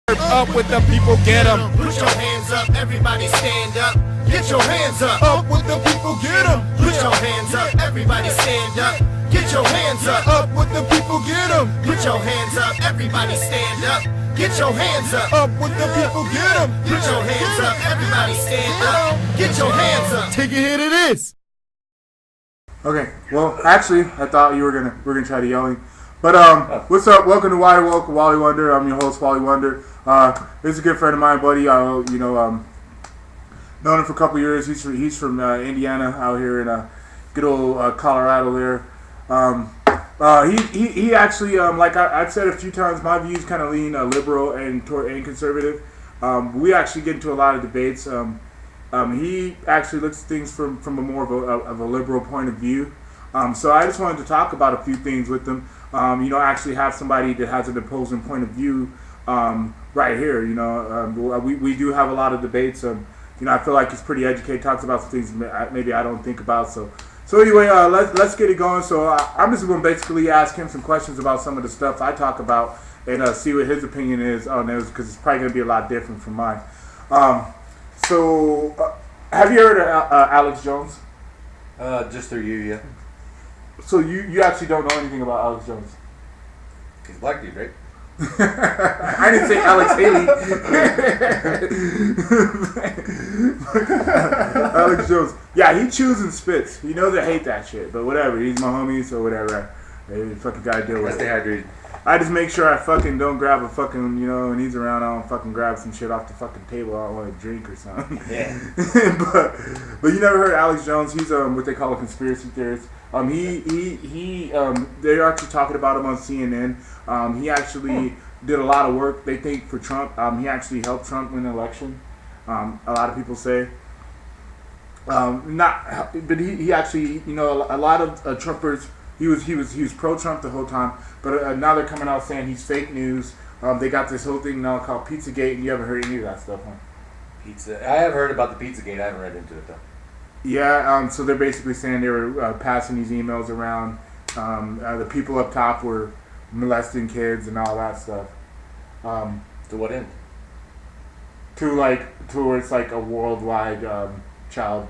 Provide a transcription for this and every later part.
Up with the people, get 'em. Put your hands up, everybody stand up. Get your hands up. Up with the people, get 'em. Put your hands up, everybody stand up. Get your hands up. Up with the people, get 'em. Put your hands up, everybody stand up. Get your hands up. Up with the people, get 'em. Put your hands up, everybody stand up. Get your hands up. Take a hit of this. Okay, well, actually, I thought we're gonna try the yelling, but what's up? Welcome to Why Woke, Wally Wonder. I'm your host, Wally Wonder. This is a good friend of mine, buddy. Known him for a couple years. He's from Indiana, out here in good old Colorado there. He actually, like I've said a few times, my views kind of lean liberal and conservative. We actually get into a lot of debates. He actually looks at things from a more of a liberal point of view. So I just wanted to talk about a few things with him. Actually have somebody that has an opposing point of view right here. We do have a lot of debates. I feel like he's pretty educated, talks about some things maybe I don't think about. So anyway, let's get it going. So I'm just going to basically ask him some questions about some of the stuff I talk about and see what his opinion is on those, because it's probably going to be a lot different from mine. Have you heard of Alex Jones? Just through you, yeah. So you actually don't know anything about Alex Jones? He's a black dude, right? I didn't say Alex Haley. Alex Jones. Yeah, he chews and spits. He knows I hate that shit, but whatever. He's my homie, so whatever. Hey, fucking gotta deal with it. Stay hydrated. I just make sure I fucking don't grab a fucking, when he's around, I don't fucking grab some shit off the fucking table. I don't want to drink or something. Yeah. but you never heard of Alex Jones? He's what they call a conspiracy theorist. They're actually talking about him on CNN. He actually did a lot of work, they think, for Trump. He actually helped Trump win the election. A lot of people say. But he actually, a lot of Trumpers. He was pro-Trump the whole time, but now they're coming out saying he's fake news. They got this whole thing now called Pizzagate, and you haven't heard any of that stuff, huh? Pizza. I have heard about the Pizzagate. I haven't read into it though. Yeah. So they're basically saying they were passing these emails around. The people up top were molesting kids and all that stuff. To what end? To where it's like a worldwide child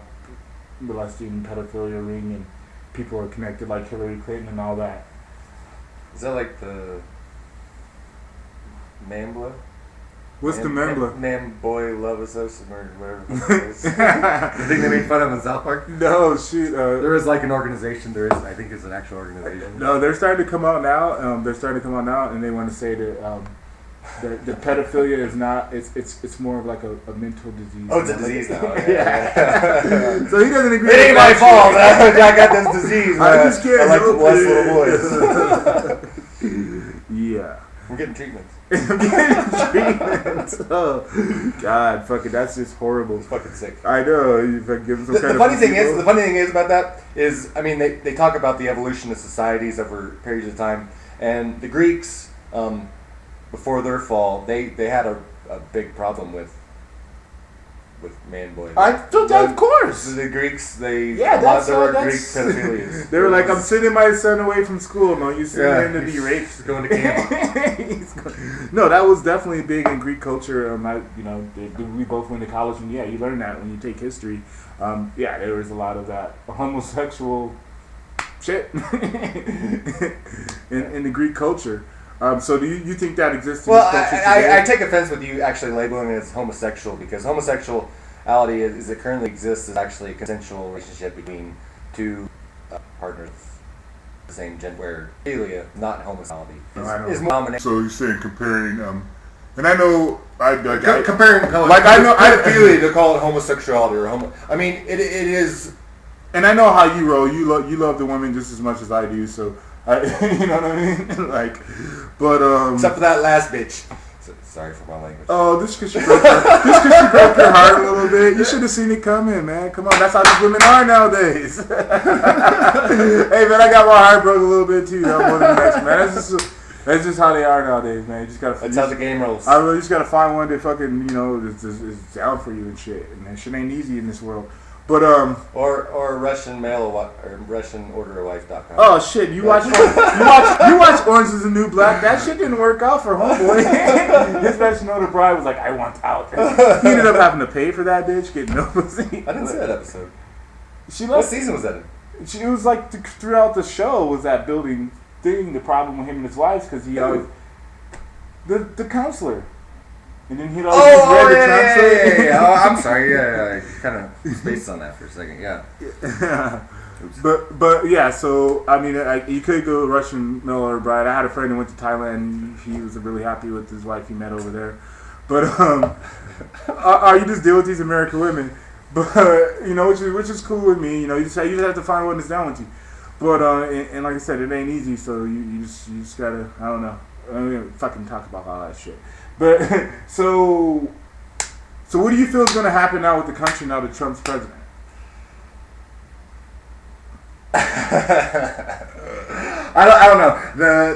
molesting pedophilia ring, and people are connected like Hillary Clinton and all that. Is that like the Mambla? What's the Mambla? Man Boy Love Association or whatever it is. The thing they made fun of in South Park? No, shoot. There is like an organization. I think it's an actual organization. No, they're starting to come out now. And they want to say that the pedophilia is not. It's more of like a mental disease. Oh, it's a disease now. Yeah. So he doesn't agree. It ain't my fault. I got this disease. I just can't. I like the little boys. Yeah. We're getting treatments. I'm getting treatments. Oh God, fucking, that's just horrible. It's fucking sick. I know. You give them some The funny thing is about that is, I mean, they talk about the evolution of societies over periods of time, and the Greeks, before their fall, they had a big problem with man boy. Of course. The Greeks, Greek pedophilia. They were like, I'm sending my son away from school. No, you send him to be raped. He's going to camp. No, that was definitely big in Greek culture. We both went to college, and you learn that when you take history. There was a lot of that homosexual shit in the Greek culture. So do you think that exists in this culture today? I take offense with you actually labeling it as homosexual, because homosexuality, as it currently exists, is actually a consensual relationship between two partners of the same gender, where pedophilia, not homosexuality, is more dominant. So you're saying comparing, and I know comparing pedophilia to call it homosexuality or homo. I mean, it is. And I know how you roll. You love the woman just as much as I do. So. You know what I mean? Except for that last bitch. Sorry for my language. Oh, this because she broke your heart a little bit. You should have seen it coming, man. Come on, that's how these women are nowadays. Hey, man, I got my heart broke a little bit too. I'm one of the next, man. That's just how they are nowadays, man. You just gotta. That's how the game rolls. I really just gotta find one that fucking is down for you and shit. And that shit ain't easy in this world. But Or Russian RussianOrderAwife.com. oh shit, you watch Orange Is the New Black? That shit didn't work out for homeboy. His best noted bride was like, I want out. He ended up having to pay for that bitch, getting no pussy. I didn't see that episode. She What left. season was that in? It was like throughout the show was that building thing. The problem with him and his wife because he always the counselor, and then he'd always read the translate. Yeah. Oh, I'm sorry. Yeah. I kind of spaced on that for a second. Yeah. But yeah, so I mean, you could go Russian Mail Order Bride. I had a friend who went to Thailand. He was really happy with his wife he met over there. But you just deal with these American women. But which is cool with me. You just have to find one that's down with you. But and like I said, it ain't easy. So you just gotta, I don't know. I don't even fucking talk about all that shit. But so what do you feel is gonna happen now with the country now that Trump's president? I don't know.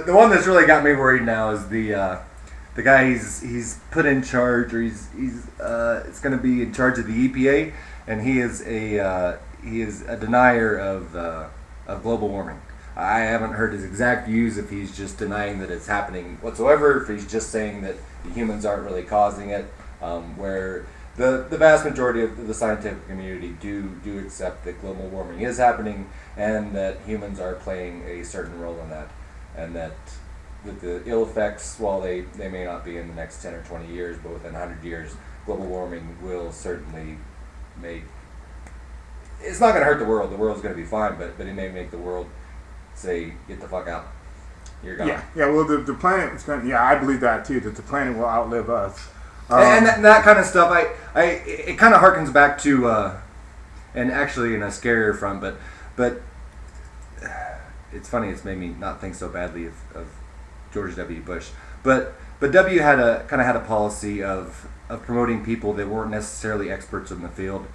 The one that's really got me worried now is the guy he's put in charge, or he's it's going to be in charge of the EPA, and he is a denier of global warming. I haven't heard his exact views if he's just denying that it's happening whatsoever, if he's just saying that the humans aren't really causing it, where the vast majority of the scientific community do accept that global warming is happening and that humans are playing a certain role in that, and that the ill effects, while they may not be in the next 10 or 20 years, but within 100 years, global warming will certainly make... It's not going to hurt the world. The world's going to be fine, but it may make the world say, get the fuck out. You're gone. Yeah. Well, the planet is going. Yeah, I believe that too. That the planet will outlive us. And that kind of stuff, it kind of harkens back to, and actually in a scarier front, but it's funny. It's made me not think so badly of George W. Bush, but W had a policy of promoting people that weren't necessarily experts in the field.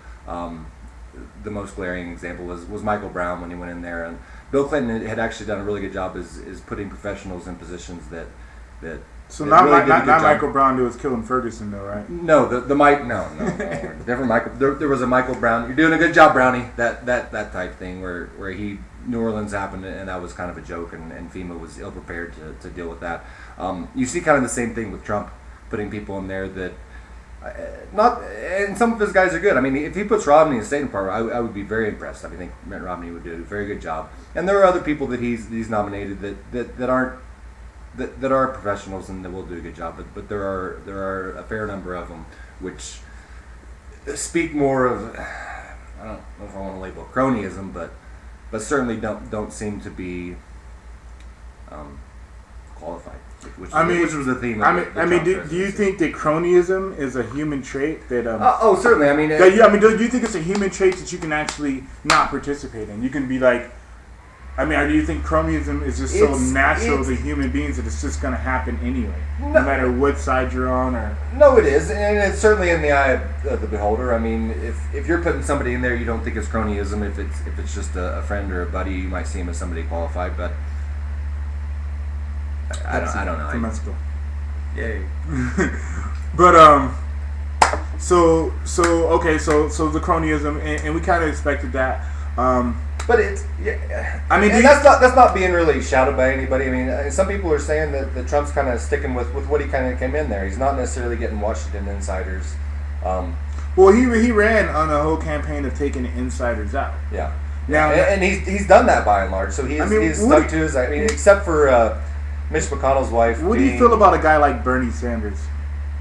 The most glaring example was Michael Brown when he went in there, and Bill Clinton had actually done a really good job is putting professionals in positions that. So that not really did a good job. Michael Brown who was killing Ferguson though, right? No, no, different Michael. There was a Michael Brown. You're doing a good job, Brownie. That type thing where New Orleans happened, and that was kind of a joke, and FEMA was ill prepared to deal with that. You see kind of the same thing with Trump putting people in there that not, and some of his guys are good. I mean, if he puts Romney in the State Department, I would be very impressed. I think Mitt Romney would do a very good job. And there are other people that he's nominated that aren't. That are professionals and that will do a good job, but there are a fair number of them which speak more of, I don't know if I want to label cronyism, but certainly don't seem to be qualified. Which was the theme. Do you think that cronyism is a human trait that? Certainly. I mean, do you think it's a human trait that you can actually not participate in? You can be like. Or do you think cronyism is just so natural to human beings that it's just going to happen anyway, no matter what side you're on? Or no, it is, and it's certainly in the eye of the beholder. I mean, if you're putting somebody in there, you don't think it's cronyism. If it's just a friend or a buddy, you might see him as somebody qualified. But I don't know. From Mexico. Yay. But so the cronyism, and we kind of expected that. But it's, that's not being really shouted by anybody. I mean, some people are saying that Trump's kind of sticking with what he kind of came in there. He's not necessarily getting Washington insiders. Well, he ran on a whole campaign of taking the insiders out. Yeah. Now, and he's done that by and large. So he's stuck to his. I mean, except for Mitch McConnell's wife. What do you feel about a guy like Bernie Sanders?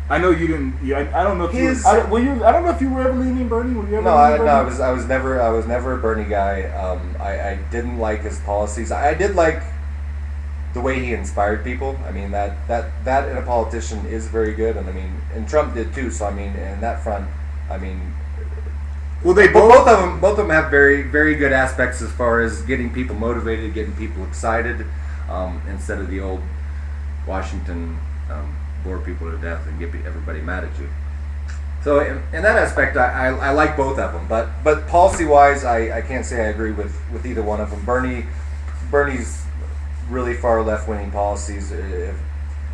I know you didn't. I don't know if I don't know if you were ever leaning Bernie. Were you ever? I was never a Bernie guy. I didn't like his policies. I did like the way he inspired people. I mean that in a politician is very good, and Trump did too. So in that front, well, both of them have very very good aspects as far as getting people motivated, getting people excited, instead of the old Washington. Bore people to death and get everybody mad at you. So in that aspect, I like both of them. But policy-wise, I can't say I agree with either one of them. Bernie's really far left-wing policies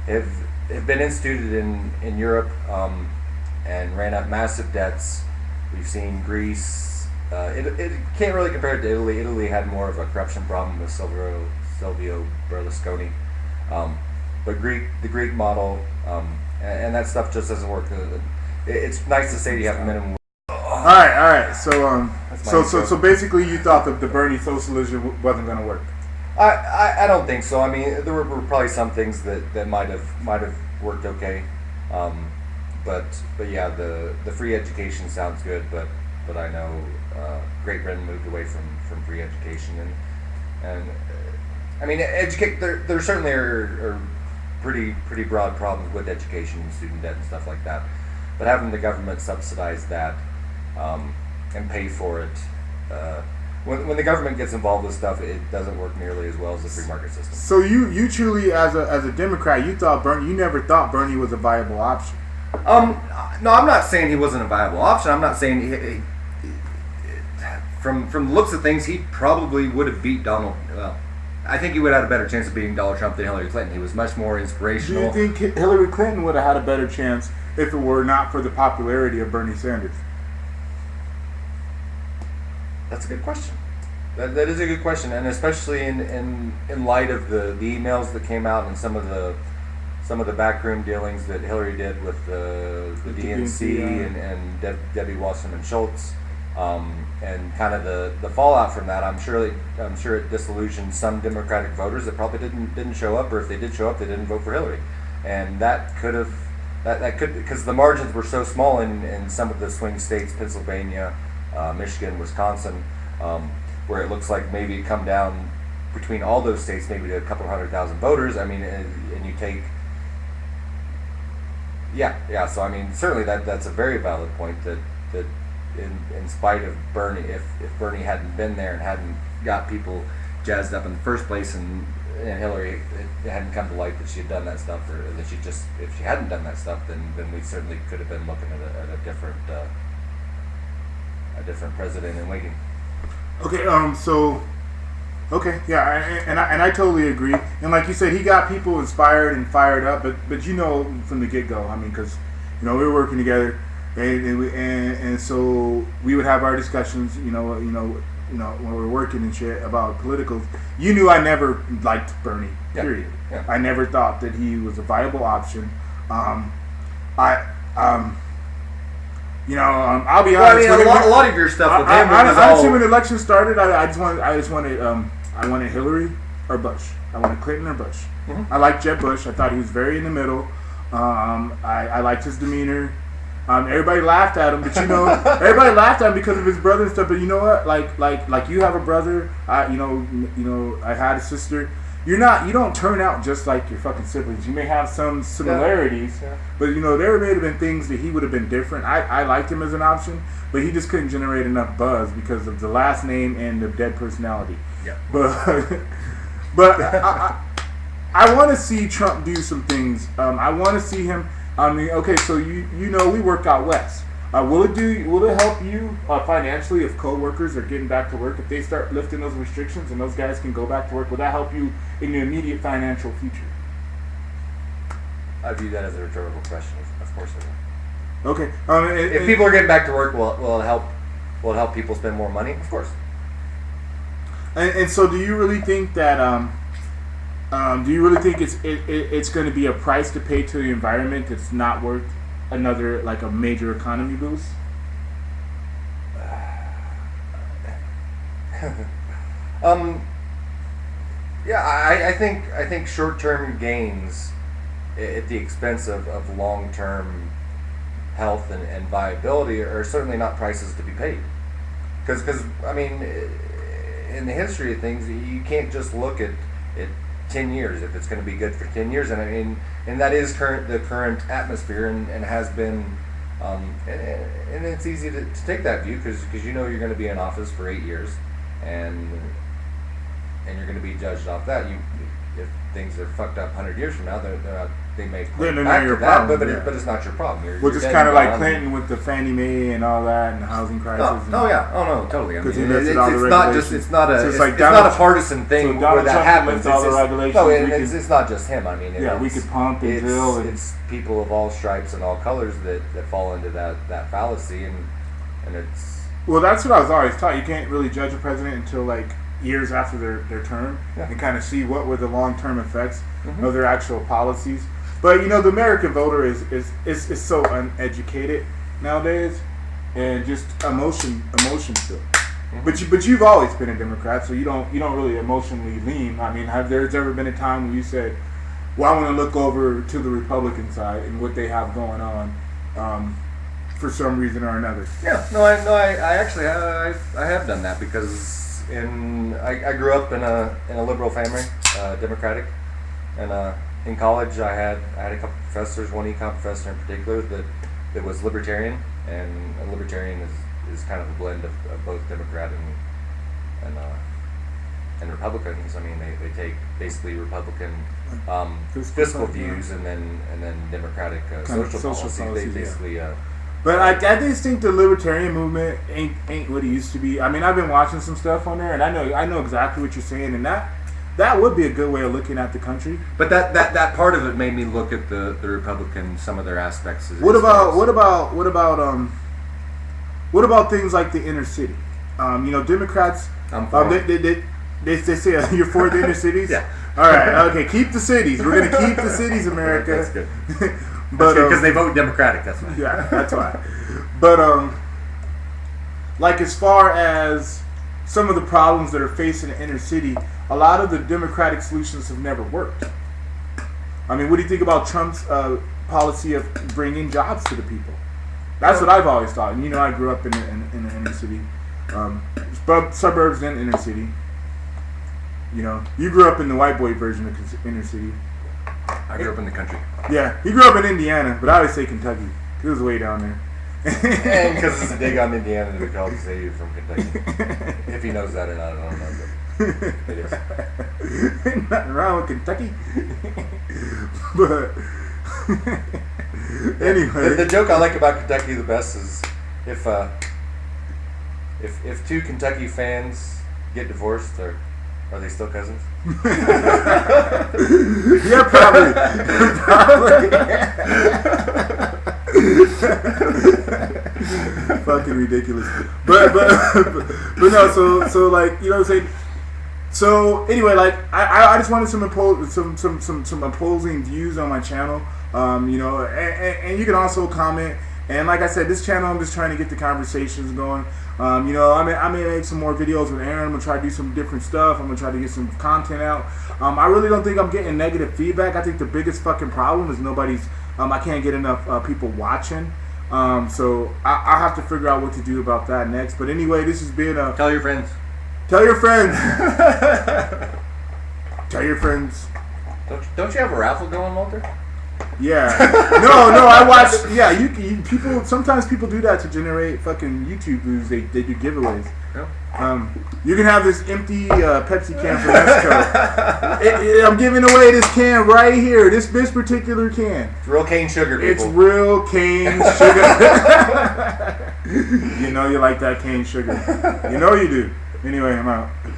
have been instituted in Europe and ran up massive debts. We've seen Greece, it can't really compare it to Italy. Italy had more of a corruption problem with Silvio Berlusconi, but the Greek model, and that stuff just doesn't work. It's nice to say you have a minimum. All right. So basically, you thought that the Bernie socialism wasn't going to work. I don't think so. I mean, there were probably some things that might have worked okay, but yeah, the free education sounds good. But I know Great Britain moved away from free education, and I mean, there certainly are pretty broad problems with education and student debt and stuff like that. But having the government subsidize that and pay for it. When the government gets involved with stuff, it doesn't work nearly as well as the free market system. So you truly, as a Democrat, you never thought Bernie was a viable option. No, I'm not saying he wasn't a viable option. I'm not saying from the looks of things, he probably would have beat Donald. Well, I think he would have had a better chance of beating Donald Trump than Hillary Clinton. He was much more inspirational. Do you think Hillary Clinton would have had a better chance if it were not for the popularity of Bernie Sanders? That's a good question. That is a good question, and especially in light of the emails that came out and some of the backroom dealings that Hillary did with the DNC and Debbie Wasserman Schultz, and kind of the fallout from that. I'm sure it disillusioned some Democratic voters that probably didn't show up, or if they did show up, they didn't vote for Hillary, and that could because the margins were so small in some of the swing states, Pennsylvania, Michigan, Wisconsin, where it looks like maybe it come down between all those states, maybe to a couple 100,000 voters. I mean, and you take, yeah. So I mean, certainly that's a very valid point that in spite of Bernie, if Bernie hadn't been there and hadn't got people jazzed up in the first place, and Hillary, it hadn't come to light that she had done that stuff, or that if she hadn't done that stuff, then we certainly could have been looking at a different president in waiting. Okay, and I totally agree. And like you said, he got people inspired and fired up. But you know, from the get go, I mean, because we were working together, and so we would have our discussions. You know, when we were working and shit about politicals. You knew I never liked Bernie. Period. Yeah. I never thought that he was a viable option. I'll be honest. Well, I mean, a lot of your stuff with him. Honestly, when the election started, I wanted Hillary or Bush. I wanted Clinton or Bush. Mm-hmm. I liked Jeb Bush. I thought he was very in the middle. I liked his demeanor. Everybody laughed at him, but everybody laughed at him because of his brother and stuff. But you know what? Like you have a brother. I had a sister. You don't turn out just like your fucking siblings. You may have some similarities, but there may have been things that he would have been different. I liked him as an option, but he just couldn't generate enough buzz because of the last name and the dead personality. Yeah. But I want to see Trump do some things. I want to see him. I mean, okay, so we work out west. Will it help you financially if co-workers are getting back to work? If they start lifting those restrictions and those guys can go back to work, will that help you in your immediate financial future? I view that as a rhetorical question. Of course it will. Okay. If people are getting back to work, will it help? Will it help people spend more money? Of course. And so, do you really think that? It's going to be a price to pay to the environment that's not worth another a major economy boost? I think short-term gains at the expense of long-term health and viability are certainly not prices to be paid. Because I mean, in the history of things, you can't just look at 10 years if it's going to be good for 10 years, and I mean, and that is the current atmosphere and has been, and it's easy to take that view because you're going to be in office for 8 years, and you're going to be judged off that. If things are fucked up 100 years from now, they may put back to that, but it's not your problem. Which is kind of like Clinton with the Fannie Mae and all that and the housing crisis. No, totally. I mean, it's not a partisan thing where that happens. All the regulations. It's not just him. I mean, we could pump and drill. It's people of all stripes and all colors that fall into that fallacy, and it's Well, that's what I was always taught. You can't really judge a president until like years after their term and kind of see what were the long-term effects of their actual policies. But you know, the American voter is so uneducated nowadays, and just emotion still. But you've always been a Democrat, so you don't really emotionally lean. I mean, have there's ever been a time when you said, "Well, I want to look over to the Republican side and what they have going on," for some reason or another? Yeah, I actually have done that because I grew up in a liberal family, Democratic, and in college I had a couple professors, one econ professor in particular that was libertarian, and a libertarian is kind of a blend of both Democrat and Republicans. I mean, they take basically Republican fiscal views and then Democratic social policies. They basically. But I just think the libertarian movement ain't what it used to be. I mean, I've been watching some stuff on there, and I know exactly what you're saying, and that would be a good way of looking at the country. But that part of it made me look at the Republican, some of their aspects. What about things like the inner city? You know, Democrats. They say you're for the inner cities. Yeah. All right. Okay. Keep the cities. We're gonna keep the cities, America. That's good. But because they vote Democratic, that's why. Yeah, that's why. But like as far as some of the problems that are facing the inner city, a lot of the Democratic solutions have never worked. I mean, what do you think about Trump's policy of bringing jobs to the people? That's what I've always thought. And you know, I grew up in the inner city, suburbs and inner city. You know, you grew up in the white boy version of inner city. I grew up in the country. Yeah, he grew up in Indiana, but I always say Kentucky. It was way down there. And because it's a dig on Indiana to call say you're from Kentucky. If he knows that or not, I don't know. But it is. Ain't nothing wrong with Kentucky. But anyway, the joke I like about Kentucky the best is if two Kentucky fans get divorced, are they still cousins? Yeah, probably. Fucking ridiculous. But no. So like, you know what I'm saying. So anyway, like I just wanted some opposing views on my channel. You know, and you can also comment. And like I said, this channel, I'm just trying to get the conversations going. You know, I may make some more videos with Aaron. I'm gonna try to do some different stuff. I'm gonna try to get some content out. I really don't think I'm getting negative feedback. I think the biggest fucking problem is nobody's. I can't get enough people watching. So I have to figure out what to do about that next. But anyway, this has been a. Tell your friends. Tell your friends. Tell your friends. Don't you have a raffle going, Walter? Yeah. No, I watch. Yeah, you people. Sometimes people do that to generate fucking YouTube views. They do giveaways. Yep. You can have this empty Pepsi can from Mexico. I'm giving away this can right here. This particular can. It's real cane sugar, people. It's real cane sugar. You know you like that cane sugar. You know you do. Anyway, I'm out.